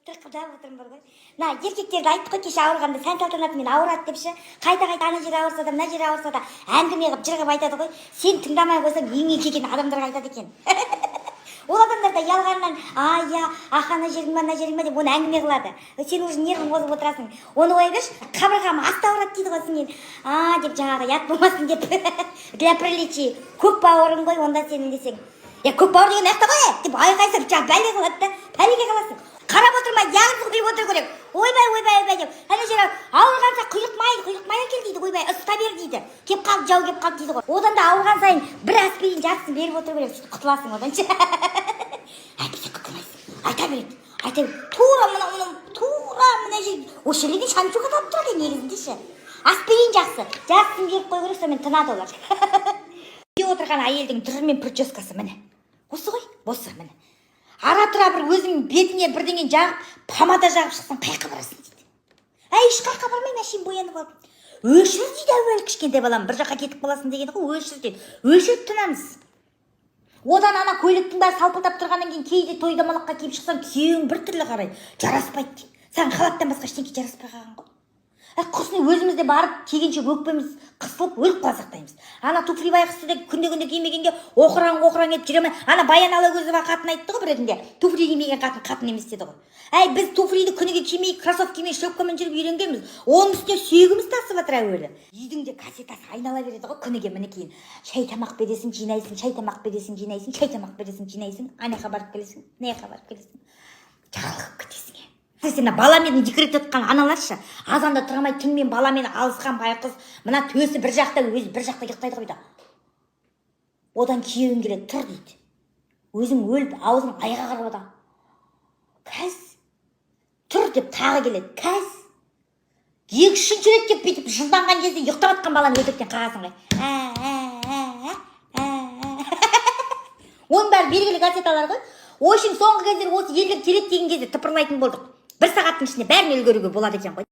тырқылдап отырмын бар ғой. Мына еркектерді айтты ғой кеше ауырғанда сән салтанатымен ауырады деп ше. Қайта ана жері ауырса да, мына жері ауырса да әңгіме қылып жырғып айтады ғой. Сен тыңдамай қойсаң еңбек жеген адамдарға айтады екен. Ол адамдар да ялғаннан, я ана жерің ба, мына жерің ба деп оны әңгіме қылады. Сен уже нервің қозып отырасың. Оны қоя берші, қабырғам асты ауырады дейді ғой сенен. Деп жаңағы ят болмасын деп. Для приличия. Көк бауырың ғой, онда сенің десең. Көк бауыр деген аяқта ғой деп айқайсың, бәле қылады да, пәлеге қаласың. Қарап отырмай, яғыз құйып отыр керек. Ойбай деп. Ана жері ауырғанша құйрық май әкел дейді, ойбай, ысыта бер дейді. Кеп қалды, жау кеп қалды дейді ғой. Одан да ауырған сайын бір аспирин жартысын беріп отыр керек, сөйтіп құтыласың одан. Әйтпесе құтылмайсың. Айта бер. Тура мына жер. Осы жерден шанчуға тауып тұрады негізінде ше. Аспирин жақсы. Жартысын беріп қой керек, сонымен тынады олар. Үйде отырған әйелдің түрі мен прическасы міне. Осы ғой, осы міне. Ара-тұра бір өзің бетіне бірдеңе жағып, помада жағып шықсаң қайқа барасың дейді. Ешқайқа бармаймын, әшейін боянып алып. Өшір дейді әуелі кішкентай балам, бір жаққа кетіп қаласың дегені ғой, өшір дейді. Өшіріп тынамыз. Одан ана көйлектің бәрі салпылдап тұрғаннан кейін кейде той домалаққа киіп шықсаң, күйеуің бір түрлі қарай, жараспайды дейді. Саған халаттан басқа ештеңе жараспай қалған ғой. Құрсын өзімізде барып кигенше өкпеміз қысылып өліп қала сақтаймыз. Ана туфли байқұсты деп күнде кимегенге оқыраң етіп жүре ме? Ана Баян Алагөзова қатын айтты ғой бір ретінде. Туфли кимеген қатын емес деді ғой. Біз туфлиді күніге кимей, кроссовка кимей, шлепкамен жүріп үйренгенбіз. Оның үстіне сүйегіміз тасып жатыр әуелі. Үйдің де кассетасы айнала береді ғой күніге мінекейін. Шай тамақ бересің, жинайсың, шай тамақ бересің, жинайсың, шай тамақ бересің, жинайсың. Анаяққа барып келесің, мынаяққа барып келесің. Жарылып кетесің. Сен баламен декрет отқан аналаршы, азанда тұрмай түнмен баламен алысқан байқыз, мына төсі бір жақта, өзі бір жақта ұйықтайды ғой да. Одан күйеуің келеді, тұр дейді. Өзің өліп, аузың айға қарап ода. Кәз, тұр деп тағы келеді, кәз. Екі-үшінші рет кеп бүйтіп жызданған кезде ұйықтап жатқан баланы өтіріктен қағасың ғой. Оның бәрі белгілі газеталар ғой. Ойшың соңғы кездері осы елдер келеді деген кезде тыпырлайтын болдық. Бір сағаттың ішінде бәрін үлгеруге болады екен ғой.